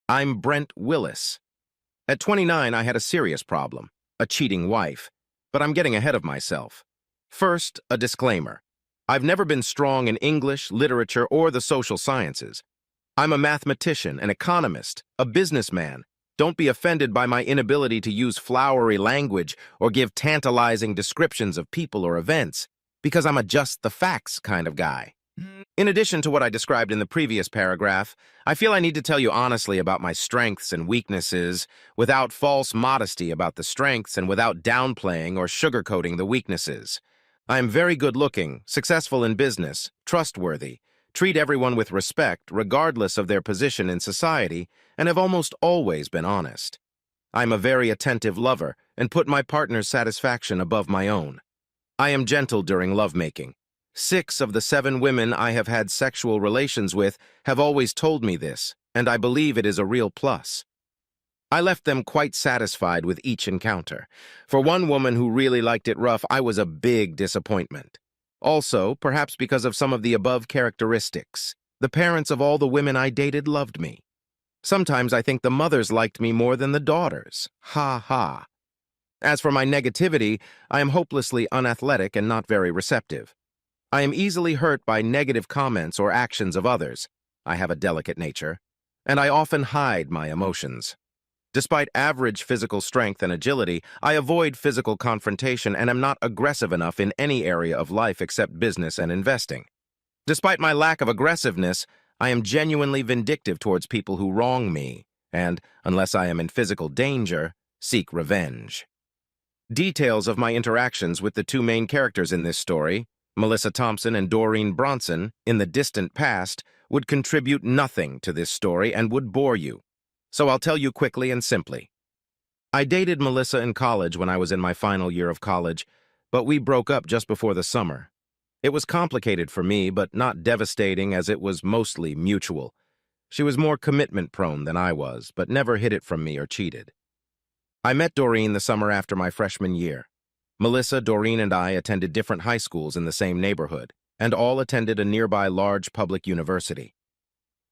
I'm Brent Willis. At 29, I had a serious problem, a cheating wife, but I'm getting ahead of myself. First, a disclaimer. I've never been strong in English, literature, or the social sciences. I'm a mathematician, an economist, a businessman. Don't be offended by my inability to use flowery language or give tantalizing descriptions of people or events, because I'm a just the facts kind of guy. In addition to what I described in the previous paragraph, I feel I need to tell you honestly about my strengths and weaknesses, without false modesty about the strengths and without downplaying or sugarcoating the weaknesses. I am very good-looking, successful in business, trustworthy, treat everyone with respect regardless of their position in society, and have almost always been honest. I'm a very attentive lover and put my partner's satisfaction above my own. I am gentle during lovemaking. 6 of the 7 women I have had sexual relations with have always told me this, and I believe it is a real plus. I left them quite satisfied with each encounter. For one woman who really liked it rough, I was a big disappointment. Also, perhaps because of some of the above characteristics, the parents of all the women I dated loved me. Sometimes I think the mothers liked me more than the daughters. Ha ha. As for my negativity, I am hopelessly unathletic and not very receptive. I am easily hurt by negative comments or actions of others. I have a delicate nature, and I often hide my emotions. Despite average physical strength and agility, I avoid physical confrontation and am not aggressive enough in any area of life except business and investing. Despite my lack of aggressiveness, I am genuinely vindictive towards people who wrong me, and, unless I am in physical danger, seek revenge. Details of my interactions with the 2 main characters in this story, Melissa Thompson and Doreen Bronson, in the distant past, would contribute nothing to this story and would bore you. So I'll tell you quickly and simply. I dated Melissa in college when I was in my final year of college, but we broke up just before the summer. It was complicated for me, but not devastating as it was mostly mutual. She was more commitment-prone than I was, but never hid it from me or cheated. I met Doreen the summer after my freshman year. Melissa, Doreen, and I attended different high schools in the same neighborhood, and all attended a nearby large public university.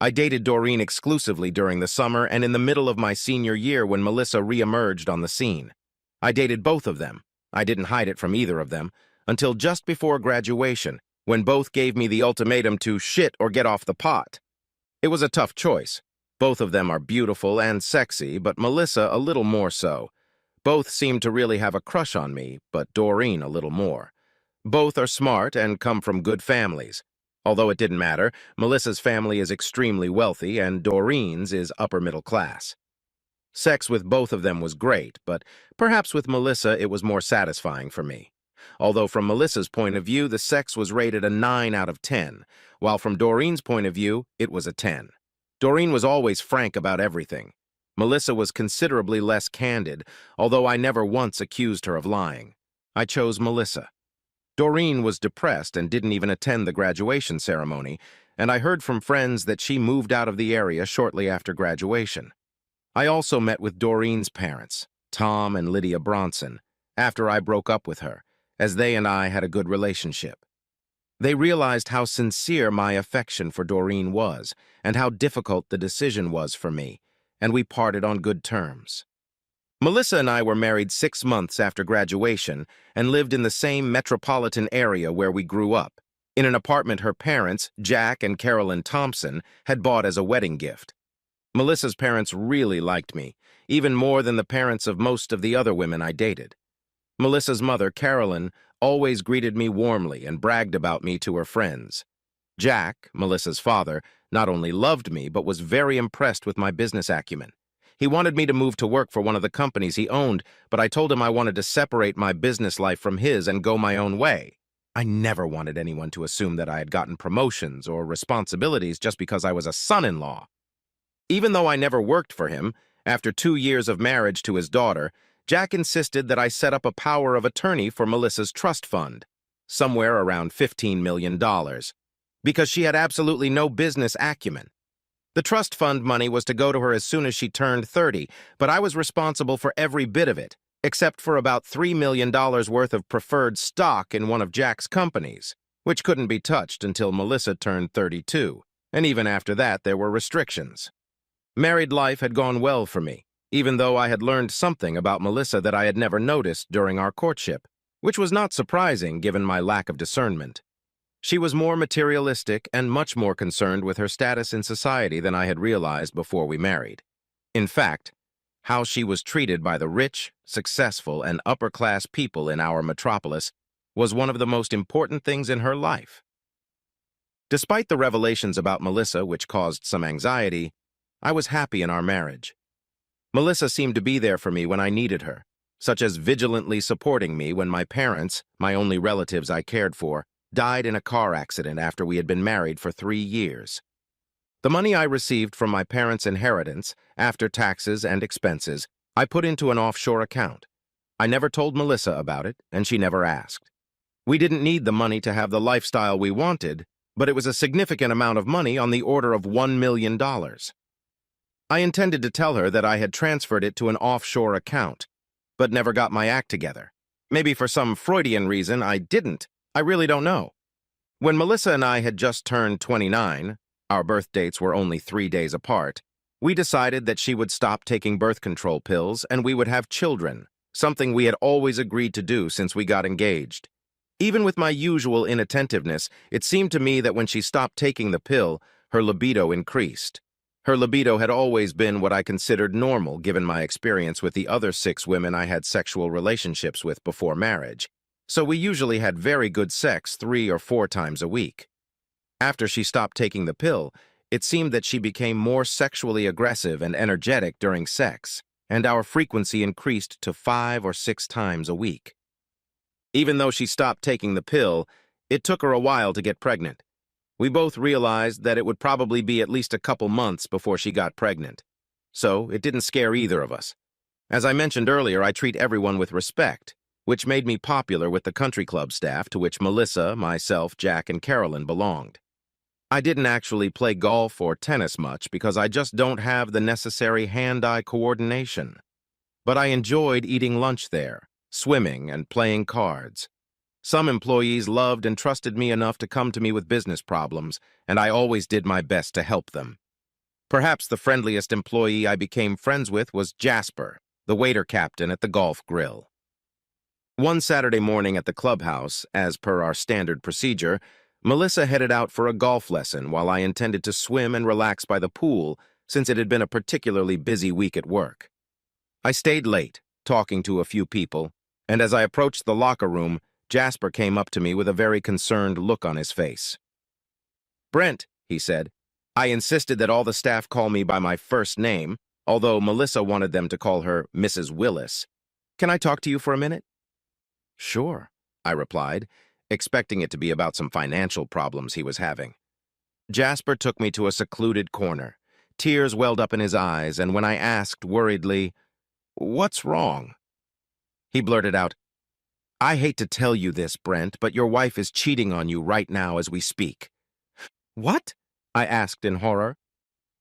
I dated Doreen exclusively during the summer and in the middle of my senior year when Melissa re-emerged on the scene. I dated both of them. I didn't hide it from either of them, until just before graduation, when both gave me the ultimatum to shit or get off the pot. It was a tough choice. Both of them are beautiful and sexy, but Melissa a little more so. Both seem to really have a crush on me, but Doreen a little more. Both are smart and come from good families. Although it didn't matter, Melissa's family is extremely wealthy and Doreen's is upper middle class. Sex with both of them was great, but perhaps with Melissa it was more satisfying for me. Although from Melissa's point of view, the sex was rated a 9 out of 10, while from Doreen's point of view, it was a 10. Doreen was always frank about everything. Melissa was considerably less candid, although I never once accused her of lying. I chose Melissa. Doreen was depressed and didn't even attend the graduation ceremony, and I heard from friends that she moved out of the area shortly after graduation. I also met with Doreen's parents, Tom and Lydia Bronson, after I broke up with her, as they and I had a good relationship. They realized how sincere my affection for Doreen was, and how difficult the decision was for me, and we parted on good terms. Melissa and I were married 6 months after graduation and lived in the same metropolitan area where we grew up, in an apartment her parents, Jack and Carolyn Thompson, had bought as a wedding gift. Melissa's parents really liked me, even more than the parents of most of the other women I dated. Melissa's mother, Carolyn, always greeted me warmly and bragged about me to her friends. Jack, Melissa's father, not only loved me, but was very impressed with my business acumen. He wanted me to move to work for one of the companies he owned, but I told him I wanted to separate my business life from his and go my own way. I never wanted anyone to assume that I had gotten promotions or responsibilities just because I was a son-in-law. Even though I never worked for him, after 2 years of marriage to his daughter, Jack insisted that I set up a power of attorney for Melissa's trust fund, somewhere around $15 million, because she had absolutely no business acumen. The trust fund money was to go to her as soon as she turned 30, but I was responsible for every bit of it, except for about $3 million worth of preferred stock in one of Jack's companies, which couldn't be touched until Melissa turned 32, and even after that there were restrictions. Married life had gone well for me, even though I had learned something about Melissa that I had never noticed during our courtship, which was not surprising given my lack of discernment. She was more materialistic and much more concerned with her status in society than I had realized before we married. In fact, how she was treated by the rich, successful, and upper-class people in our metropolis was one of the most important things in her life. Despite the revelations about Melissa, which caused some anxiety, I was happy in our marriage. Melissa seemed to be there for me when I needed her, such as vigilantly supporting me when my parents, my only relatives I cared for, died in a car accident after we had been married for 3 years. The money I received from my parents' inheritance, after taxes and expenses, I put into an offshore account. I never told Melissa about it, and she never asked. We didn't need the money to have the lifestyle we wanted, but it was a significant amount of money on the order of $1 million. I intended to tell her that I had transferred it to an offshore account, but never got my act together. Maybe for some Freudian reason I didn't. I really don't know. When Melissa and I had just turned 29, our birth dates were only 3 days apart, we decided that she would stop taking birth control pills and we would have children, something we had always agreed to do since we got engaged. Even with my usual inattentiveness, it seemed to me that when she stopped taking the pill, her libido increased. Her libido had always been what I considered normal given my experience with the other 6 women I had sexual relationships with before marriage, so we usually had very good sex 3 or 4 times a week. After she stopped taking the pill, it seemed that she became more sexually aggressive and energetic during sex, and our frequency increased to 5 or 6 times a week. Even though she stopped taking the pill, it took her a while to get pregnant. We both realized that it would probably be at least a couple months before she got pregnant. So it didn't scare either of us. As I mentioned earlier, I treat everyone with respect, which made me popular with the country club staff to which Melissa, myself, Jack, and Carolyn belonged. I didn't actually play golf or tennis much because I just don't have the necessary hand-eye coordination. But I enjoyed eating lunch there, swimming, and playing cards. Some employees loved and trusted me enough to come to me with business problems, and I always did my best to help them. Perhaps the friendliest employee I became friends with was Jasper, the waiter captain at the golf grill. One Saturday morning at the clubhouse, as per our standard procedure, Melissa headed out for a golf lesson while I intended to swim and relax by the pool since it had been a particularly busy week at work. I stayed late, talking to a few people, and as I approached the locker room, Jasper came up to me with a very concerned look on his face. "Brent," he said, "I insisted that all the staff call me by my first name, although Melissa wanted them to call her Mrs. Willis. Can I talk to you for a minute?" "Sure," I replied, expecting it to be about some financial problems he was having. Jasper took me to a secluded corner. Tears welled up in his eyes, and when I asked worriedly, "What's wrong?" he blurted out, "I hate to tell you this, Brent, but your wife is cheating on you right now as we speak." "What?" I asked in horror.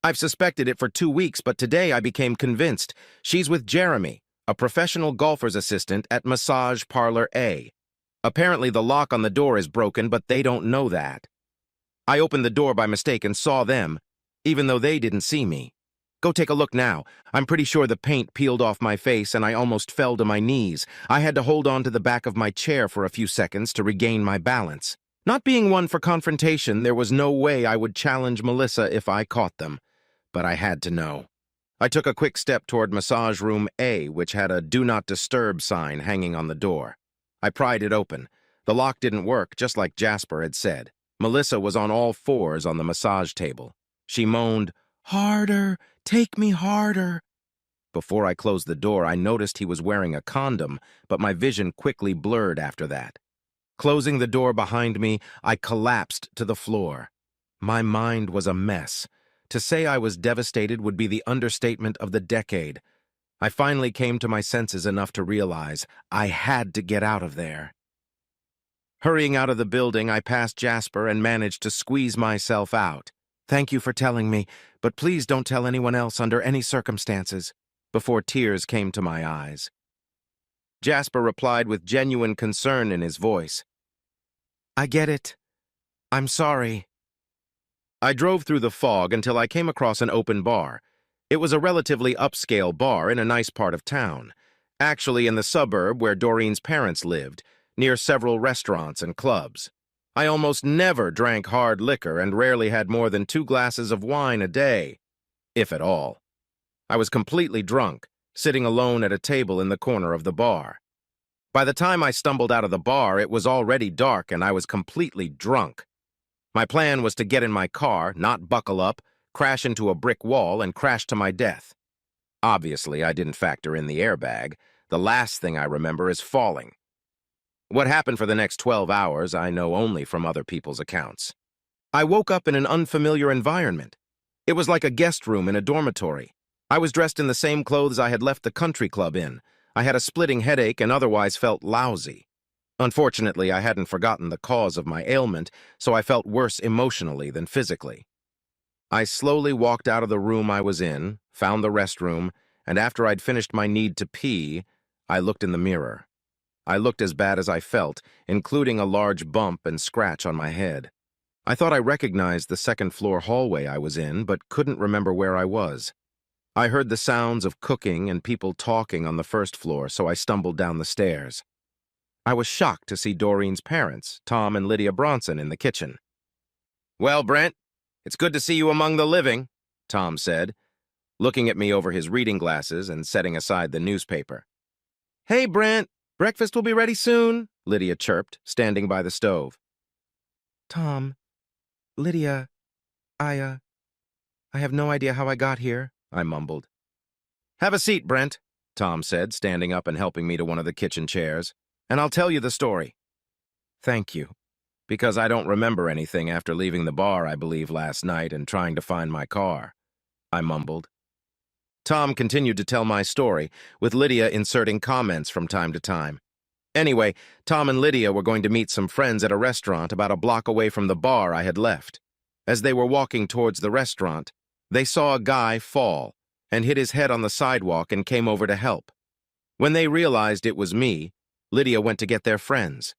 "I've suspected it for 2 weeks, but today I became convinced. She's with Jeremy, a professional golfer's assistant at Massage Parlor A. Apparently the lock on the door is broken, but they don't know that. I opened the door by mistake and saw them, even though they didn't see me. Go take a look now. I'm pretty sure the paint peeled off my face and I almost fell to my knees. I had to hold on to the back of my chair for a few seconds to regain my balance. Not being one for confrontation, there was no way I would challenge Melissa if I caught them, but I had to know. I took a quick step toward Massage Room A, which had a Do Not Disturb sign hanging on the door. I pried it open. The lock didn't work, just like Jasper had said. Melissa was on all fours on the massage table. She moaned, "Harder, take me harder." Before I closed the door, I noticed he was wearing a condom, but my vision quickly blurred after that. Closing the door behind me, I collapsed to the floor. My mind was a mess. To say I was devastated would be the understatement of the decade. I finally came to my senses enough to realize I had to get out of there. Hurrying out of the building, I passed Jasper and managed to squeeze myself out. "Thank you for telling me, but please don't tell anyone else under any circumstances," before tears came to my eyes. Jasper replied with genuine concern in his voice. "I get it. I'm sorry." I drove through the fog until I came across an open bar. It was a relatively upscale bar in a nice part of town, actually in the suburb where Doreen's parents lived, near several restaurants and clubs. I almost never drank hard liquor and rarely had more than 2 glasses of wine a day, if at all. I was completely drunk, sitting alone at a table in the corner of the bar. By the time I stumbled out of the bar, it was already dark and I was completely drunk. My plan was to get in my car, not buckle up, crash into a brick wall, and crash to my death. Obviously, I didn't factor in the airbag. The last thing I remember is falling. What happened for the next 12 hours, I know only from other people's accounts. I woke up in an unfamiliar environment. It was like a guest room in a dormitory. I was dressed in the same clothes I had left the country club in. I had a splitting headache and otherwise felt lousy. Unfortunately, I hadn't forgotten the cause of my ailment, so I felt worse emotionally than physically. I slowly walked out of the room I was in, found the restroom, and after I'd finished my need to pee, I looked in the mirror. I looked as bad as I felt, including a large bump and scratch on my head. I thought I recognized the second-floor hallway I was in, but couldn't remember where I was. I heard the sounds of cooking and people talking on the first floor, so I stumbled down the stairs. I was shocked to see Doreen's parents, Tom and Lydia Bronson, in the kitchen. "Well, Brent, it's good to see you among the living," Tom said, looking at me over his reading glasses and setting aside the newspaper. "Hey, Brent, breakfast will be ready soon," Lydia chirped, standing by the stove. "Tom, Lydia, I have no idea how I got here," I mumbled. "Have a seat, Brent," Tom said, standing up and helping me to one of the kitchen chairs, "and I'll tell you the story." "Thank you, because I don't remember anything after leaving the bar, I believe, last night and trying to find my car," I mumbled. Tom continued to tell my story, with Lydia inserting comments from time to time. Anyway, Tom and Lydia were going to meet some friends at a restaurant about a block away from the bar I had left. As they were walking towards the restaurant, they saw a guy fall and hit his head on the sidewalk and came over to help. When they realized it was me, Lydia went to get their friends.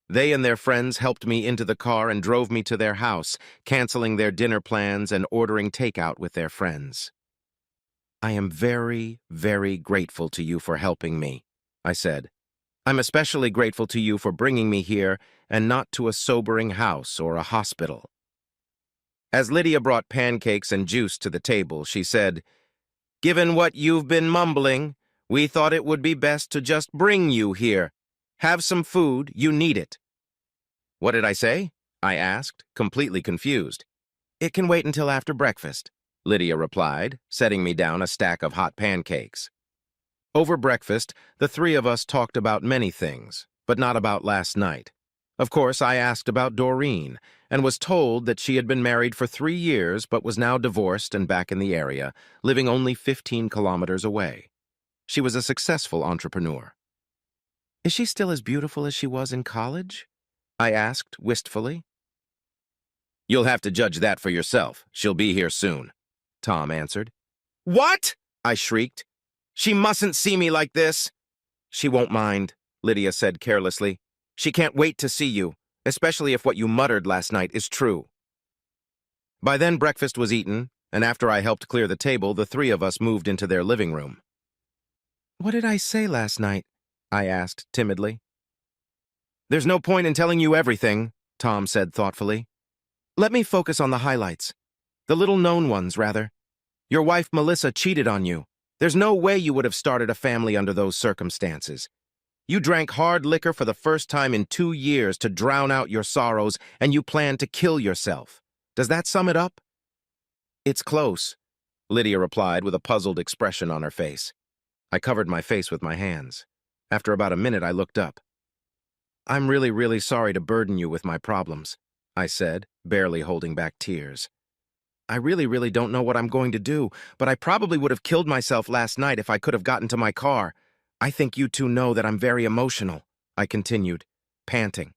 They and their friends helped me into the car and drove me to their house, canceling their dinner plans and ordering takeout with their friends. "I am very, very grateful to you for helping me," I said. "I'm especially grateful to you for bringing me here and not to a sobering house or a hospital." As Lydia brought pancakes and juice to the table, she said, "Given what you've been mumbling, we thought it would be best to just bring you here. Have some food, you need it." "What did I say?" I asked, completely confused. "It can wait until after breakfast," Lydia replied, setting me down a stack of hot pancakes. Over breakfast, the three of us talked about many things, but not about last night. Of course, I asked about Doreen, and was told that she had been married for 3 years but was now divorced and back in the area, living only 15 kilometers away. She was a successful entrepreneur. "Is she still as beautiful as she was in college?" I asked wistfully. "You'll have to judge that for yourself. She'll be here soon," Tom answered. "What?" I shrieked. "She mustn't see me like this." "She won't mind," Lydia said carelessly. "She can't wait to see you, especially if what you muttered last night is true." By then breakfast was eaten, and after I helped clear the table, the three of us moved into their living room. "What did I say last night?" I asked timidly. "There's no point in telling you everything," Tom said thoughtfully. "Let me focus on the highlights. The little-known ones, rather. Your wife, Melissa, cheated on you. There's no way you would have started a family under those circumstances. You drank hard liquor for the first time in 2 years to drown out your sorrows, and you planned to kill yourself. Does that sum it up?" "It's close," Lydia replied with a puzzled expression on her face. I covered my face with my hands. After about a minute, I looked up. "I'm really, really sorry to burden you with my problems," I said, barely holding back tears. "I really, really don't know what I'm going to do, but I probably would have killed myself last night if I could have gotten to my car. I think you two know that I'm very emotional," I continued, panting.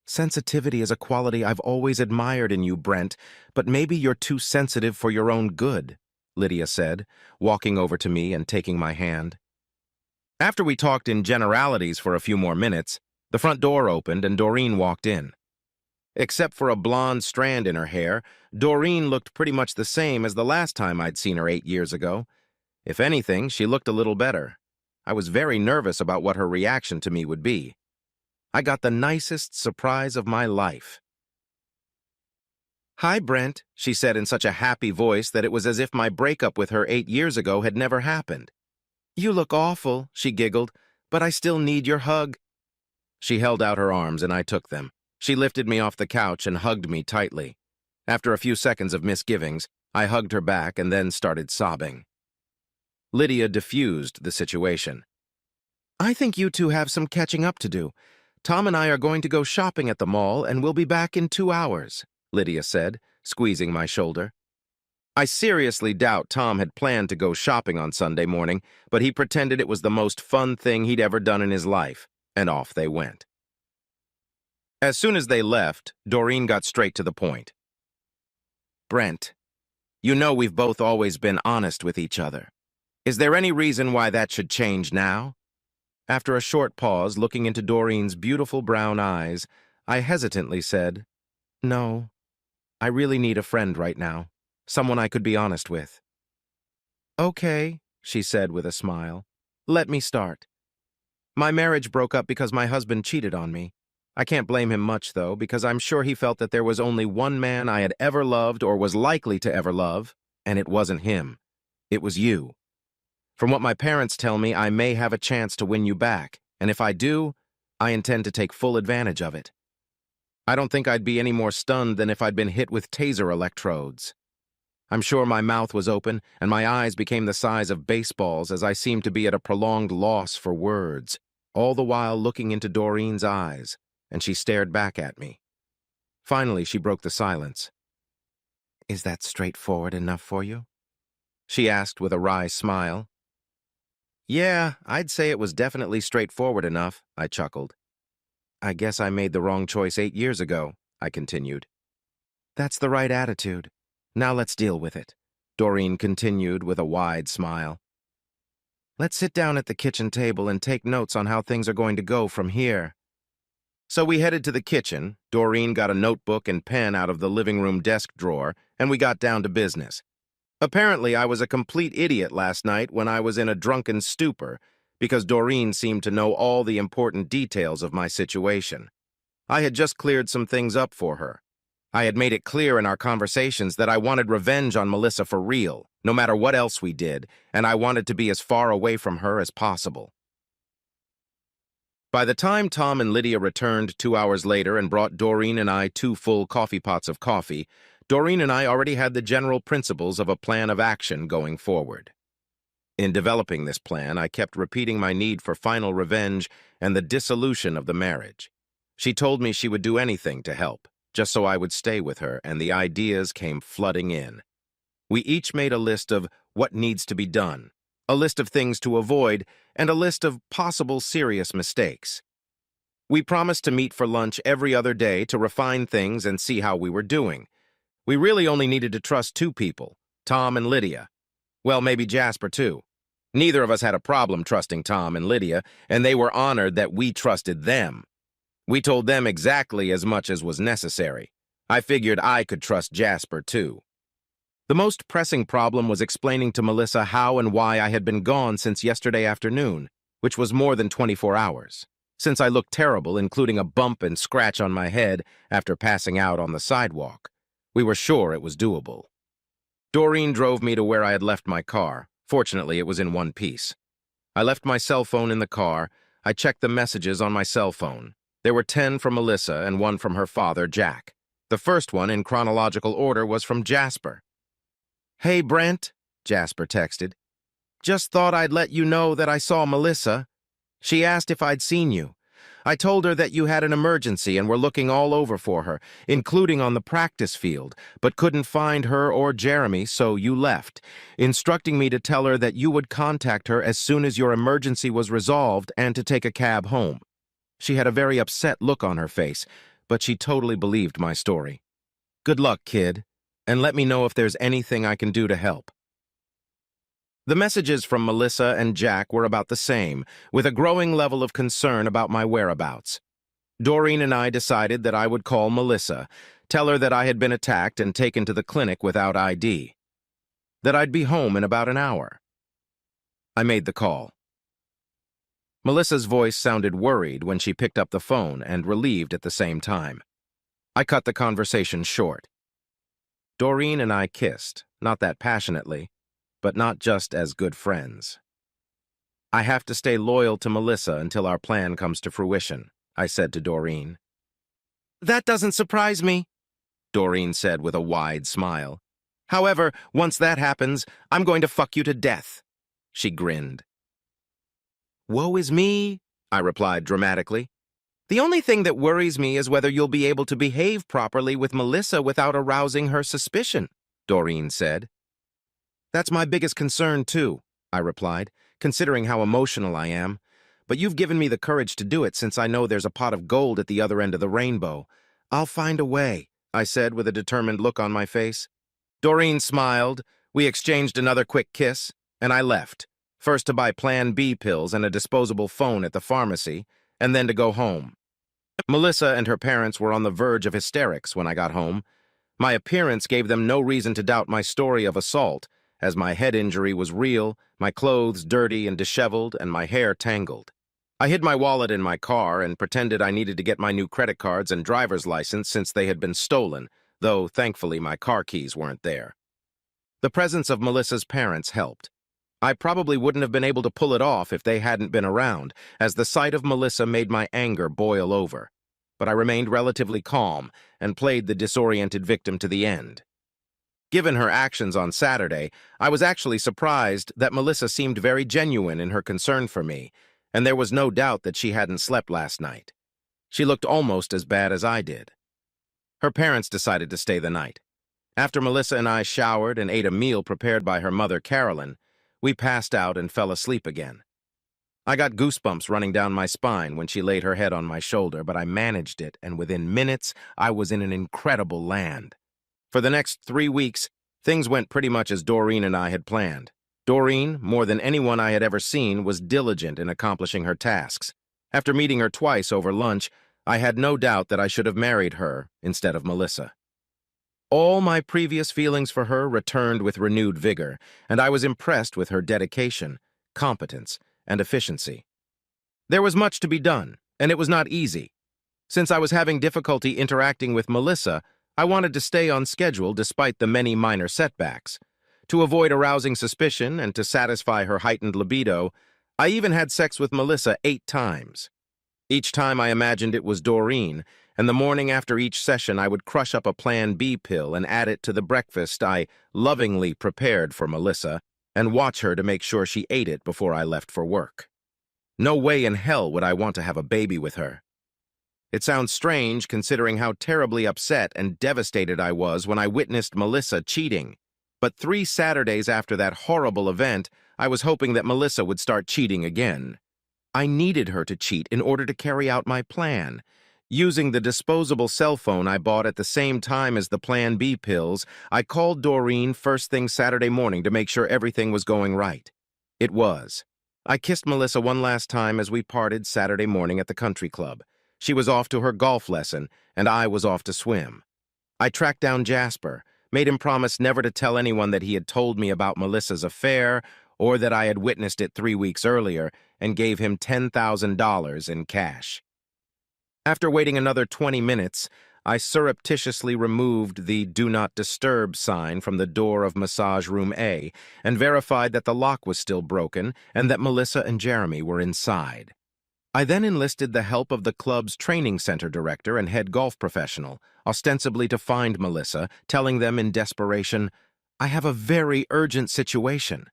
"Sensitivity is a quality I've always admired in you, Brent, but maybe you're too sensitive for your own good," Lydia said, walking over to me and taking my hand. After we talked in generalities for a few more minutes, the front door opened and Doreen walked in. Except for a blonde strand in her hair, Doreen looked pretty much the same as the last time I'd seen her 8 years ago. If anything, she looked a little better. I was very nervous about what her reaction to me would be. I got the nicest surprise of my life. "Hi, Brent," she said in such a happy voice that it was as if my breakup with her 8 years ago had never happened. "You look awful," she giggled, "but I still need your hug." She held out her arms and I took them. She lifted me off the couch and hugged me tightly. After a few seconds of misgivings, I hugged her back and then started sobbing. Lydia diffused the situation. "I think you two have some catching up to do. Tom and I are going to go shopping at the mall and we'll be back in 2 hours, Lydia said, squeezing my shoulder. I seriously doubt Tom had planned to go shopping on Sunday morning, but he pretended it was the most fun thing he'd ever done in his life, and off they went. As soon as they left, Doreen got straight to the point. "Brent, you know we've both always been honest with each other. Is there any reason why that should change now?" After a short pause, looking into Doreen's beautiful brown eyes, I hesitantly said, "No, I really need a friend right now, someone I could be honest with." "Okay," she said with a smile. "Let me start. My marriage broke up because my husband cheated on me. I can't blame him much, though, because I'm sure he felt that there was only one man I had ever loved or was likely to ever love, and it wasn't him. It was you. From what my parents tell me, I may have a chance to win you back, and if I do, I intend to take full advantage of it. I don't think I'd be any more stunned than if I'd been hit with taser electrodes." I'm sure my mouth was open, and my eyes became the size of baseballs as I seemed to be at a prolonged loss for words, all the while looking into Doreen's eyes, and she stared back at me. Finally, she broke the silence. "Is that straightforward enough for you?" she asked with a wry smile. "Yeah, I'd say it was definitely straightforward enough," I chuckled. "I guess I made the wrong choice 8 years ago," I continued. "That's the right attitude. Now let's deal with it," Doreen continued with a wide smile. "Let's sit down at the kitchen table and take notes on how things are going to go from here." So we headed to the kitchen. Doreen got a notebook and pen out of the living room desk drawer, and we got down to business. Apparently, I was a complete idiot last night when I was in a drunken stupor, because Doreen seemed to know all the important details of my situation. I had just cleared some things up for her. I had made it clear in our conversations that I wanted revenge on Melissa for real, no matter what else we did, and I wanted to be as far away from her as possible. By the time Tom and Lydia returned 2 hours later and brought Doreen and I 2 full coffee pots of coffee, Doreen and I already had the general principles of a plan of action going forward. In developing this plan, I kept repeating my need for final revenge and the dissolution of the marriage. She told me she would do anything to help, just so I would stay with her, and the ideas came flooding in. We each made a list of what needs to be done, a list of things to avoid, and a list of possible serious mistakes. We promised to meet for lunch every other day to refine things and see how we were doing. We really only needed to trust 2 people, Tom and Lydia. Well, maybe Jasper, too. Neither of us had a problem trusting Tom and Lydia, and they were honored that we trusted them. We told them exactly as much as was necessary. I figured I could trust Jasper, too. The most pressing problem was explaining to Melissa how and why I had been gone since yesterday afternoon, which was more than 24 hours. Since I looked terrible, including a bump and scratch on my head after passing out on the sidewalk, we were sure it was doable. Doreen drove me to where I had left my car. Fortunately, it was in one piece. I left my cell phone in the car. I checked the messages on my cell phone. There were 10 from Melissa and 1 from her father, Jack. The first one, in chronological order, was from Jasper. "Hey, Brent," Jasper texted. "Just thought I'd let you know that I saw Melissa. She asked if I'd seen you. I told her that you had an emergency and were looking all over for her, including on the practice field, but couldn't find her or Jeremy, so you left, instructing me to tell her that you would contact her as soon as your emergency was resolved and to take a cab home." She had a very upset look on her face, but she totally believed my story. "Good luck, kid, and let me know if there's anything I can do to help." The messages from Melissa and Jack were about the same, with a growing level of concern about my whereabouts. Doreen and I decided that I would call Melissa, tell her that I had been attacked and taken to the clinic without ID, that I'd be home in about an hour. I made the call. Melissa's voice sounded worried when she picked up the phone and relieved at the same time. I cut the conversation short. Doreen and I kissed, not that passionately, but not just as good friends. I have to stay loyal to Melissa until our plan comes to fruition, I said to Doreen. That doesn't surprise me, Doreen said with a wide smile. However, once that happens, I'm going to fuck you to death. She grinned. Woe is me, I replied dramatically. The only thing that worries me is whether you'll be able to behave properly with Melissa without arousing her suspicion, Doreen said. That's my biggest concern, too, I replied, considering how emotional I am. But you've given me the courage to do it since I know there's a pot of gold at the other end of the rainbow. I'll find a way, I said with a determined look on my face. Doreen smiled, we exchanged another quick kiss, and I left, first to buy Plan B pills and a disposable phone at the pharmacy, and then to go home. Melissa and her parents were on the verge of hysterics when I got home. My appearance gave them no reason to doubt my story of assault, as my head injury was real, my clothes dirty and disheveled, and my hair tangled. I hid my wallet in my car and pretended I needed to get my new credit cards and driver's license since they had been stolen, though thankfully my car keys weren't there. The presence of Melissa's parents helped. I probably wouldn't have been able to pull it off if they hadn't been around, as the sight of Melissa made my anger boil over. But I remained relatively calm and played the disoriented victim to the end. Given her actions on Saturday, I was actually surprised that Melissa seemed very genuine in her concern for me, and there was no doubt that she hadn't slept last night. She looked almost as bad as I did. Her parents decided to stay the night. After Melissa and I showered and ate a meal prepared by her mother, Carolyn, we passed out and fell asleep again. I got goosebumps running down my spine when she laid her head on my shoulder, but I managed it, and within minutes, I was in an incredible land. For the next 3 weeks, things went pretty much as Doreen and I had planned. Doreen, more than anyone I had ever seen, was diligent in accomplishing her tasks. After meeting her twice over lunch, I had no doubt that I should have married her instead of Melissa. All my previous feelings for her returned with renewed vigor, and I was impressed with her dedication, competence, and efficiency. There was much to be done, and it was not easy. Since I was having difficulty interacting with Melissa, I wanted to stay on schedule despite the many minor setbacks. To avoid arousing suspicion and to satisfy her heightened libido, I even had sex with Melissa 8 times. Each time I imagined it was Doreen, and the morning after each session I would crush up a Plan B pill and add it to the breakfast I lovingly prepared for Melissa and watch her to make sure she ate it before I left for work. No way in hell would I want to have a baby with her. It sounds strange considering how terribly upset and devastated I was when I witnessed Melissa cheating. But 3 Saturdays after that horrible event, I was hoping that Melissa would start cheating again. I needed her to cheat in order to carry out my plan. Using the disposable cell phone I bought at the same time as the Plan B pills, I called Doreen first thing Saturday morning to make sure everything was going right. It was. I kissed Melissa one last time as we parted Saturday morning at the country club. She was off to her golf lesson, and I was off to swim. I tracked down Jasper, made him promise never to tell anyone that he had told me about Melissa's affair or that I had witnessed it 3 weeks earlier, and gave him $10,000 in cash. After waiting another 20 minutes, I surreptitiously removed the Do Not Disturb sign from the door of Massage Room A and verified that the lock was still broken and that Melissa and Jeremy were inside. I then enlisted the help of the club's training center director and head golf professional, ostensibly to find Melissa, telling them in desperation, "I have a very urgent situation."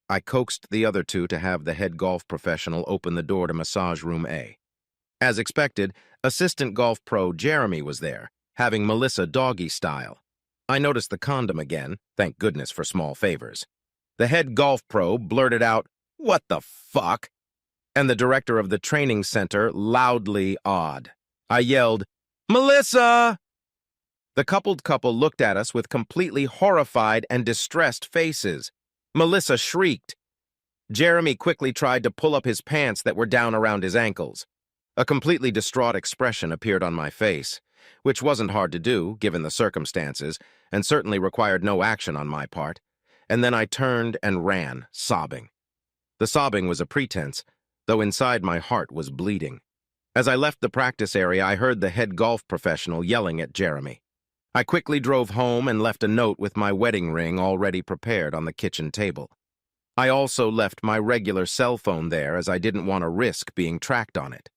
I coaxed the other two to have the head golf professional open the door to Massage Room A. As expected, assistant golf pro Jeremy was there, having Melissa doggy style. I noticed the condom again, thank goodness for small favors. The head golf pro blurted out, "What the fuck?" and the director of the training center loudly awed. I yelled, "Melissa!" The coupled couple looked at us with completely horrified and distressed faces. Melissa shrieked. Jeremy quickly tried to pull up his pants that were down around his ankles. A completely distraught expression appeared on my face, which wasn't hard to do, given the circumstances, and certainly required no action on my part. And then I turned and ran, sobbing. The sobbing was a pretense, though inside my heart was bleeding. As I left the practice area, I heard the head golf professional yelling at Jeremy. I quickly drove home and left a note with my wedding ring already prepared on the kitchen table. I also left my regular cell phone there as I didn't want to risk being tracked on it.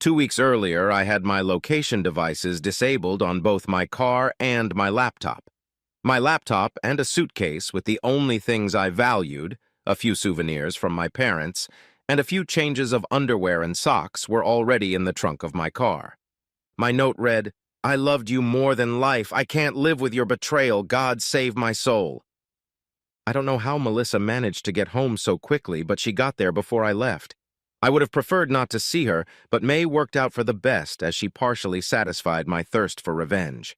2 weeks earlier, I had my location devices disabled on both my car and my laptop. My laptop and a suitcase with the only things I valued, a few souvenirs from my parents, and a few changes of underwear and socks were already in the trunk of my car. My note read, "I loved you more than life. I can't live with your betrayal. God save my soul." I don't know how Melissa managed to get home so quickly, but she got there before I left. I would have preferred not to see her, but May worked out for the best as she partially satisfied my thirst for revenge.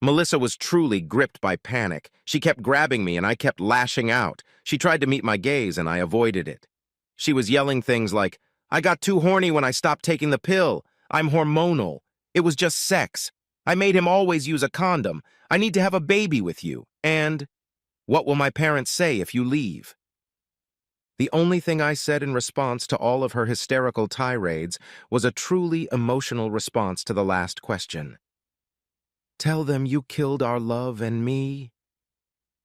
Melissa was truly gripped by panic. She kept grabbing me and I kept lashing out. She tried to meet my gaze and I avoided it. She was yelling things like, "I got too horny when I stopped taking the pill. I'm hormonal. It was just sex. I made him always use a condom. I need to have a baby with you. And what will my parents say if you leave?" The only thing I said in response to all of her hysterical tirades was a truly emotional response to the last question. "Tell them you killed our love and me."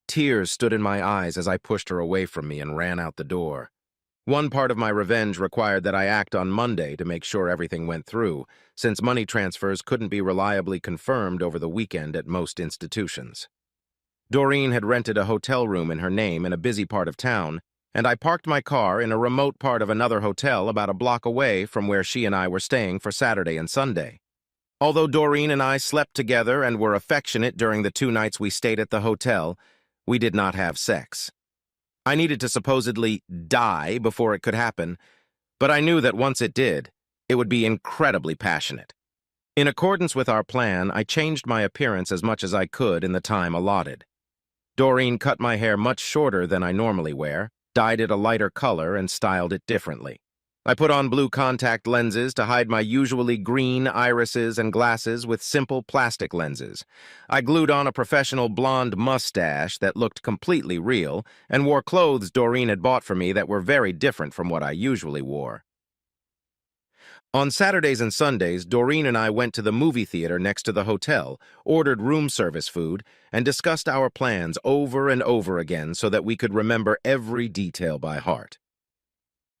Tears stood in my eyes as I pushed her away from me and ran out the door. One part of my revenge required that I act on Monday to make sure everything went through, since money transfers couldn't be reliably confirmed over the weekend at most institutions. Doreen had rented a hotel room in her name in a busy part of town, and I parked my car in a remote part of another hotel about a block away from where she and I were staying for Saturday and Sunday. Although Doreen and I slept together and were affectionate during the 2 nights we stayed at the hotel, we did not have sex. I needed to supposedly die before it could happen, but I knew that once it did, it would be incredibly passionate. In accordance with our plan, I changed my appearance as much as I could in the time allotted. Doreen cut my hair much shorter than I normally wear, dyed it a lighter color, and styled it differently. I put on blue contact lenses to hide my usually green irises and glasses with simple plastic lenses. I glued on a professional blonde mustache that looked completely real and wore clothes Doreen had bought for me that were very different from what I usually wore. On Saturdays and Sundays, Doreen and I went to the movie theater next to the hotel, ordered room service food, and discussed our plans over and over again so that we could remember every detail by heart.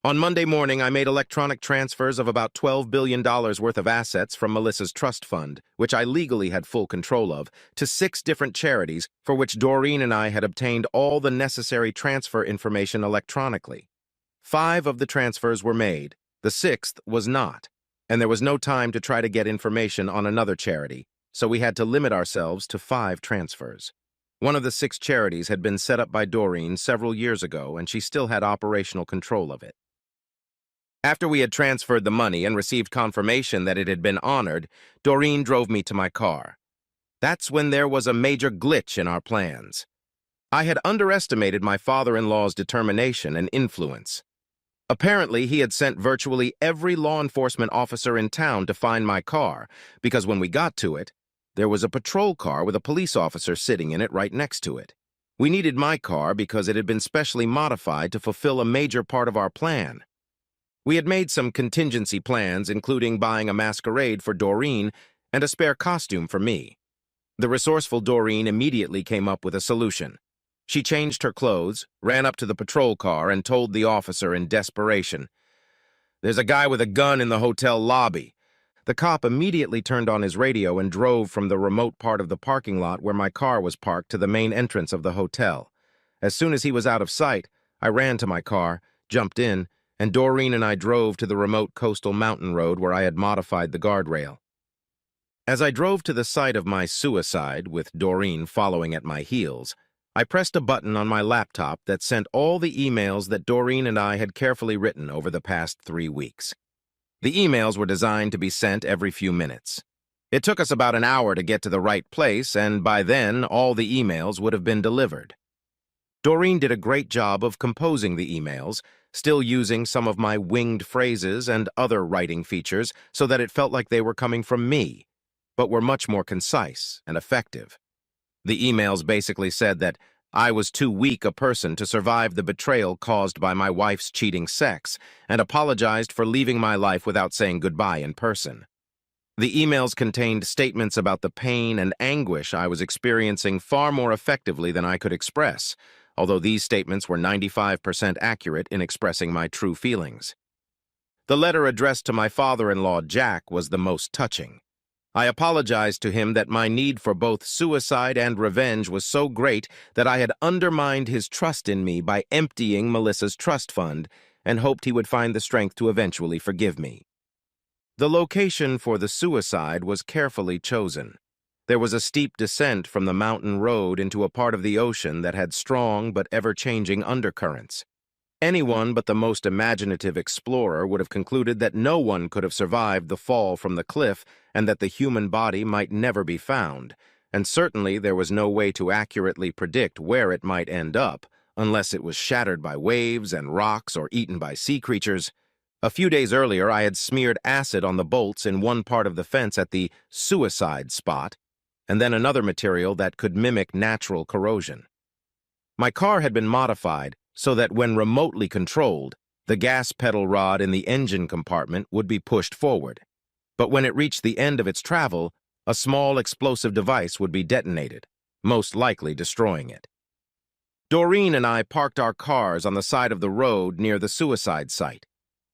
On Monday morning, I made electronic transfers of about $12 billion worth of assets from Melissa's trust fund, which I legally had full control of, to 6 different charities for which Doreen and I had obtained all the necessary transfer information electronically. 5 of the transfers were made. The 6th was not, and there was no time to try to get information on another charity, so we had to limit ourselves to 5 transfers. One of the 6 charities had been set up by Doreen several years ago, and she still had operational control of it. After we had transferred the money and received confirmation that it had been honored, Doreen drove me to my car. That's when there was a major glitch in our plans. I had underestimated my father-in-law's determination and influence. Apparently, he had sent virtually every law enforcement officer in town to find my car, because when we got to it, there was a patrol car with a police officer sitting in it right next to it. We needed my car because it had been specially modified to fulfill a major part of our plan. We had made some contingency plans, including buying a masquerade for Doreen and a spare costume for me. The resourceful Doreen immediately came up with a solution. She changed her clothes, ran up to the patrol car, and told the officer in desperation, "There's a guy with a gun in the hotel lobby." The cop immediately turned on his radio and drove from the remote part of the parking lot where my car was parked to the main entrance of the hotel. As soon as he was out of sight, I ran to my car, jumped in, and Doreen and I drove to the remote coastal mountain road where I had modified the guardrail. As I drove to the site of my suicide, with Doreen following at my heels, I pressed a button on my laptop that sent all the emails that Doreen and I had carefully written over the past 3 weeks. The emails were designed to be sent every few minutes. It took us about an hour to get to the right place, and by then, all the emails would have been delivered. Doreen did a great job of composing the emails, still using some of my winged phrases and other writing features so that it felt like they were coming from me, but were much more concise and effective. The emails basically said that I was too weak a person to survive the betrayal caused by my wife's cheating sex, and apologized for leaving my life without saying goodbye in person. The emails contained statements about the pain and anguish I was experiencing far more effectively than I could express, although these statements were 95% accurate in expressing my true feelings. The letter addressed to my father-in-law, Jack, was the most touching. I apologized to him that my need for both suicide and revenge was so great that I had undermined his trust in me by emptying Melissa's trust fund, and hoped he would find the strength to eventually forgive me. The location for the suicide was carefully chosen. There was a steep descent from the mountain road into a part of the ocean that had strong but ever-changing undercurrents. Anyone but the most imaginative explorer would have concluded that no one could have survived the fall from the cliff and that the human body might never be found, and certainly there was no way to accurately predict where it might end up, unless it was shattered by waves and rocks or eaten by sea creatures. A few days earlier, I had smeared acid on the bolts in one part of the fence at the suicide spot, and then another material that could mimic natural corrosion. My car had been modified so that when remotely controlled, the gas pedal rod in the engine compartment would be pushed forward. But when it reached the end of its travel, a small explosive device would be detonated, most likely destroying it. Doreen and I parked our cars on the side of the road near the suicide site.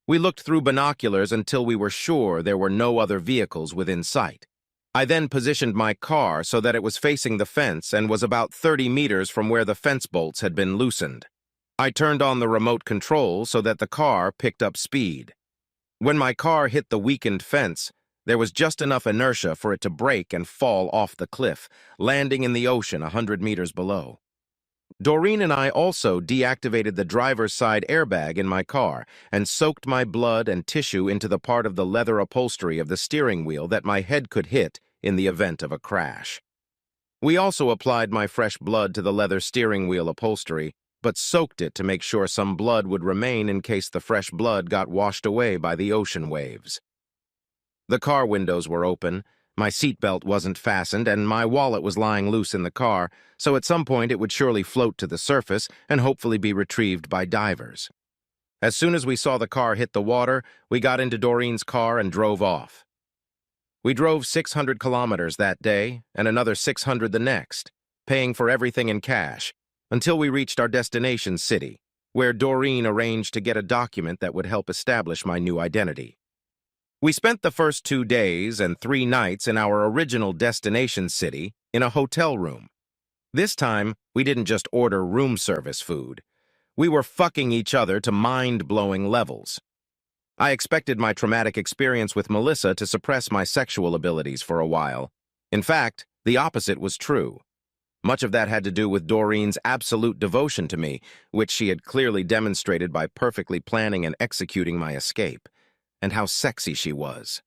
We looked through binoculars until we were sure there were no other vehicles within sight. I then positioned my car so that it was facing the fence and was about 30 meters from where the fence bolts had been loosened. I turned on the remote control so that the car picked up speed. When my car hit the weakened fence, there was just enough inertia for it to break and fall off the cliff, landing in the ocean 100 meters below. Doreen and I also deactivated the driver's side airbag in my car and soaked my blood and tissue into the part of the leather upholstery of the steering wheel that my head could hit in the event of a crash. We also applied my fresh blood to the leather steering wheel upholstery, but soaked it to make sure some blood would remain in case the fresh blood got washed away by the ocean waves. The car windows were open, my seatbelt wasn't fastened, and my wallet was lying loose in the car, so at some point it would surely float to the surface and hopefully be retrieved by divers. As soon as we saw the car hit the water, we got into Doreen's car and drove off. We drove 600 kilometers that day and another 600 the next, paying for everything in cash, until we reached our destination city, where Doreen arranged to get a document that would help establish my new identity. We spent the first 2 days and 3 nights in our original destination city in a hotel room. This time, we didn't just order room service food. We were fucking each other to mind-blowing levels. I expected my traumatic experience with Melissa to suppress my sexual abilities for a while. In fact, the opposite was true. Much of that had to do with Doreen's absolute devotion to me, which she had clearly demonstrated by perfectly planning and executing my escape, and how sexy she was.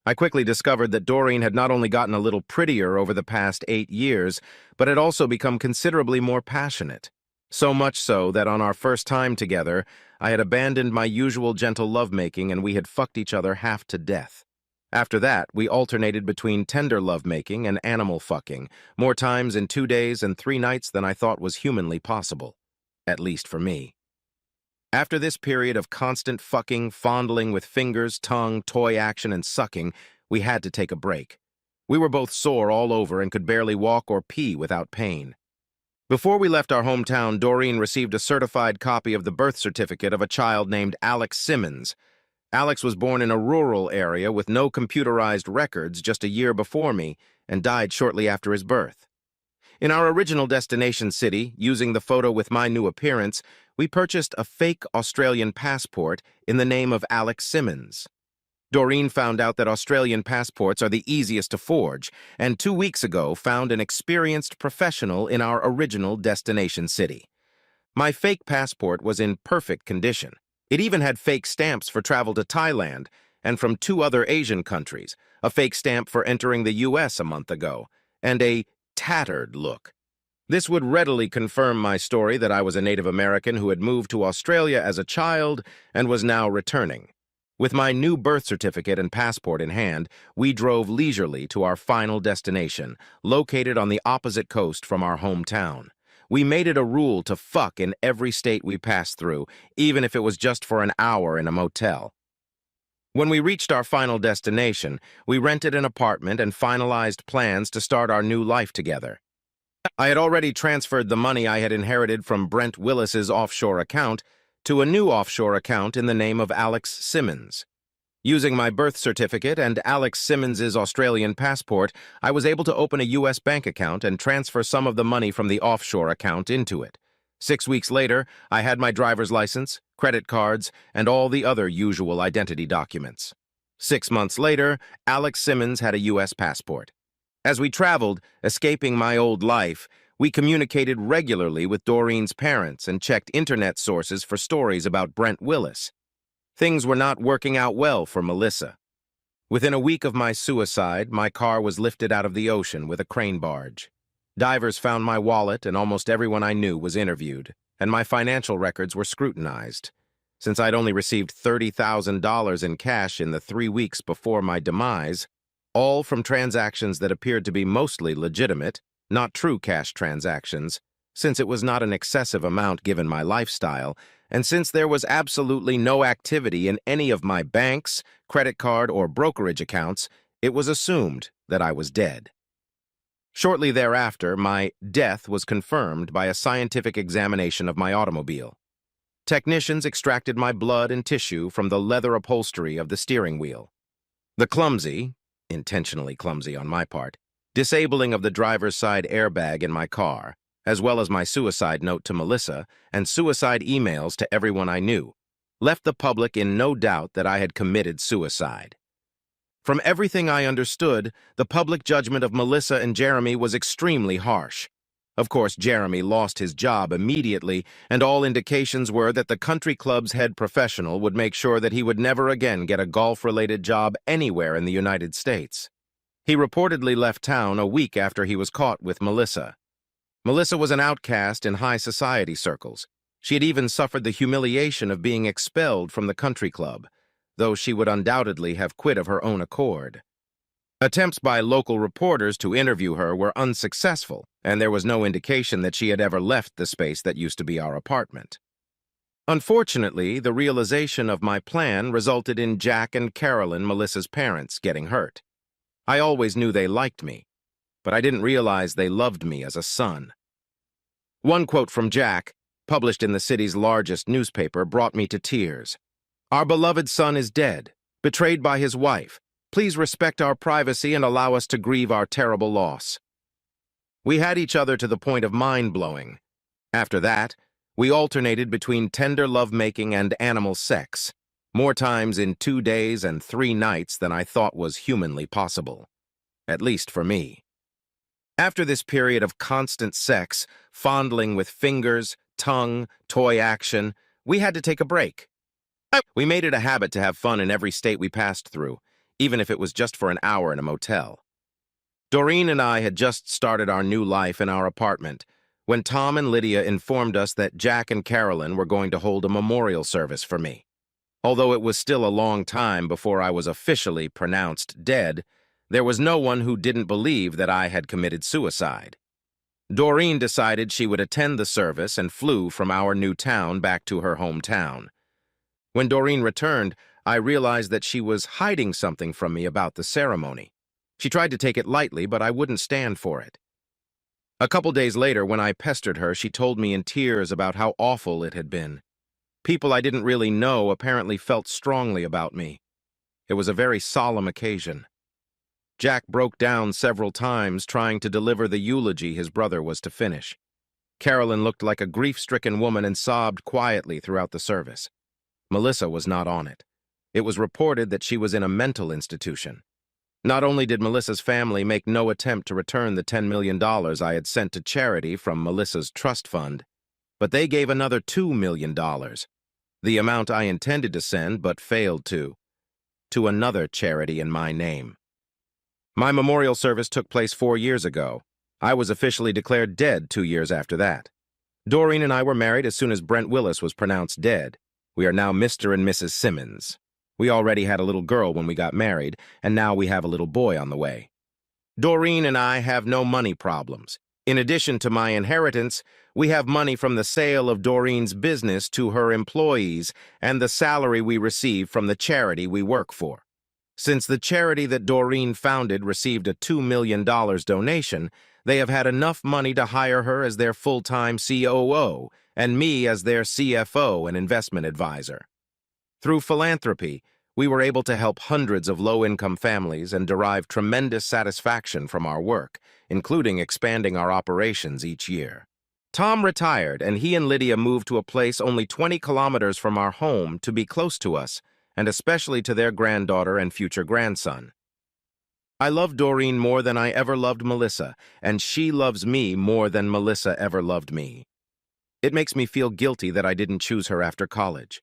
I quickly discovered that Doreen had not only gotten a little prettier over the past 8 years, but had also become considerably more passionate. So much so that on our first time together, I had abandoned my usual gentle lovemaking and we had fucked each other half to death. After that, we alternated between tender lovemaking and animal fucking, more times in 2 days and 3 nights than I thought was humanly possible, at least for me. After this period of constant fucking, fondling with fingers, tongue, toy action, and sucking, we had to take a break. We were both sore all over and could barely walk or pee without pain. Before we left our hometown, Doreen received a certified copy of the birth certificate of a child named Alex Simmons. Alex was born in a rural area with no computerized records just a year before me and died shortly after his birth. In our original destination city, using the photo with my new appearance, we purchased a fake Australian passport in the name of Alex Simmons. Doreen found out that Australian passports are the easiest to forge, and 2 weeks ago found an experienced professional in our original destination city. My fake passport was in perfect condition. It even had fake stamps for travel to Thailand and from 2 other Asian countries, a fake stamp for entering the US a month ago, and a tattered look. This would readily confirm my story that I was a Native American who had moved to Australia as a child and was now returning. With my new birth certificate and passport in hand, we drove leisurely to our final destination, located on the opposite coast from our hometown. We made it a rule to fuck in every state we passed through, even if it was just for an hour in a motel. When we reached our final destination, we rented an apartment and finalized plans to start our new life together. I had already transferred the money I had inherited from Brent Willis's offshore account to a new offshore account in the name of Alex Simmons. Using my birth certificate and Alex Simmons's Australian passport, I was able to open a U.S. bank account and transfer some of the money from the offshore account into it. 6 weeks later, I had my driver's license, credit cards, and all the other usual identity documents. 6 months later, Alex Simmons had a U.S. passport. As we traveled, escaping my old life, we communicated regularly with Doreen's parents and checked internet sources for stories about Brent Willis. Things were not working out well for Melissa. Within a week of my suicide, my car was lifted out of the ocean with a crane barge. Divers found my wallet and almost everyone I knew was interviewed, and my financial records were scrutinized. Since I'd only received $30,000 in cash in the 3 weeks before my demise, all from transactions that appeared to be mostly legitimate, not true cash transactions, since it was not an excessive amount given my lifestyle, and since there was absolutely no activity in any of my banks, credit card, or brokerage accounts, it was assumed that I was dead. Shortly thereafter, my death was confirmed by a scientific examination of my automobile. Technicians extracted my blood and tissue from the leather upholstery of the steering wheel. The clumsy, intentionally clumsy on my part, disabling of the driver's side airbag in my car, as well as my suicide note to Melissa and suicide emails to everyone I knew, left the public in no doubt that I had committed suicide. From everything I understood, the public judgment of Melissa and Jeremy was extremely harsh. Of course, Jeremy lost his job immediately, and all indications were that the country club's head professional would make sure that he would never again get a golf-related job anywhere in the United States. He reportedly left town a week after he was caught with Melissa. Melissa was an outcast in high society circles. She had even suffered the humiliation of being expelled from the country club, though she would undoubtedly have quit of her own accord. Attempts by local reporters to interview her were unsuccessful, and there was no indication that she had ever left the space that used to be our apartment. Unfortunately, the realization of my plan resulted in Jack and Carolyn, Melissa's parents, getting hurt. I always knew they liked me, but I didn't realize they loved me as a son. One quote from Jack, published in the city's largest newspaper, brought me to tears. "Our beloved son is dead, betrayed by his wife. Please respect our privacy and allow us to grieve our terrible loss." We had each other to the point of mind-blowing. After that, we alternated between tender lovemaking and animal sex, more times in 2 days and 3 nights than I thought was humanly possible, at least for me. After this period of constant sex, fondling with fingers, tongue, toy action, we had to take a break. We made it a habit to have fun in every state we passed through, even if it was just for an hour in a motel. Doreen and I had just started our new life in our apartment when Tom and Lydia informed us that Jack and Carolyn were going to hold a memorial service for me. Although it was still a long time before I was officially pronounced dead, there was no one who didn't believe that I had committed suicide. Doreen decided she would attend the service and flew from our new town back to her hometown. When Doreen returned, I realized that she was hiding something from me about the ceremony. She tried to take it lightly, but I wouldn't stand for it. A couple days later, when I pestered her, she told me in tears about how awful it had been. People I didn't really know apparently felt strongly about me. It was a very solemn occasion. Jack broke down several times trying to deliver the eulogy his brother was to finish. Carolyn looked like a grief-stricken woman and sobbed quietly throughout the service. Melissa was not on it. It was reported that she was in a mental institution. Not only did Melissa's family make no attempt to return the $10 million I had sent to charity from Melissa's trust fund, but they gave another $2 million, the amount I intended to send but failed to another charity in my name. My memorial service took place 4 years ago, I was officially declared dead 2 years after that. Doreen and I were married as soon as Brent Willis was pronounced dead. We are now Mr. and Mrs. Simmons. We already had a little girl when we got married, and now we have a little boy on the way. Doreen and I have no money problems. In addition to my inheritance, we have money from the sale of Doreen's business to her employees and the salary we receive from the charity we work for. Since the charity that Doreen founded received a $2 million donation, they have had enough money to hire her as their full-time COO and me as their CFO and investment advisor. Through philanthropy, we were able to help hundreds of low-income families and derive tremendous satisfaction from our work, including expanding our operations each year. Tom retired, and he and Lydia moved to a place only 20 kilometers from our home to be close to us, and especially to their granddaughter and future grandson. I love Doreen more than I ever loved Melissa, and she loves me more than Melissa ever loved me. It makes me feel guilty that I didn't choose her after college.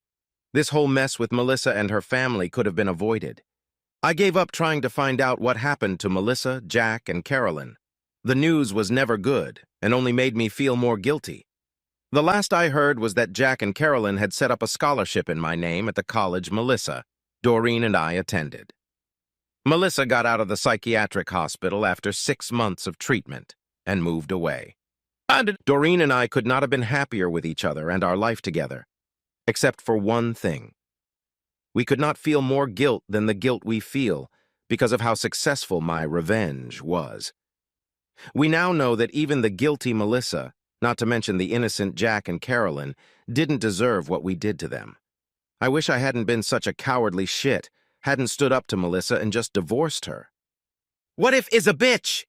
This whole mess with Melissa and her family could have been avoided. I gave up trying to find out what happened to Melissa, Jack, and Carolyn. The news was never good and only made me feel more guilty. The last I heard was that Jack and Carolyn had set up a scholarship in my name at the college Melissa, Doreen, and I attended. Melissa got out of the psychiatric hospital after 6 months of treatment and moved away. Doreen and I could not have been happier with each other and our life together. Except for one thing. We could not feel more guilt than the guilt we feel because of how successful my revenge was. We now know that even the guilty Melissa, not to mention the innocent Jack and Carolyn, didn't deserve what we did to them. I wish I hadn't been such a cowardly shit, hadn't stood up to Melissa and just divorced her. What if is a bitch?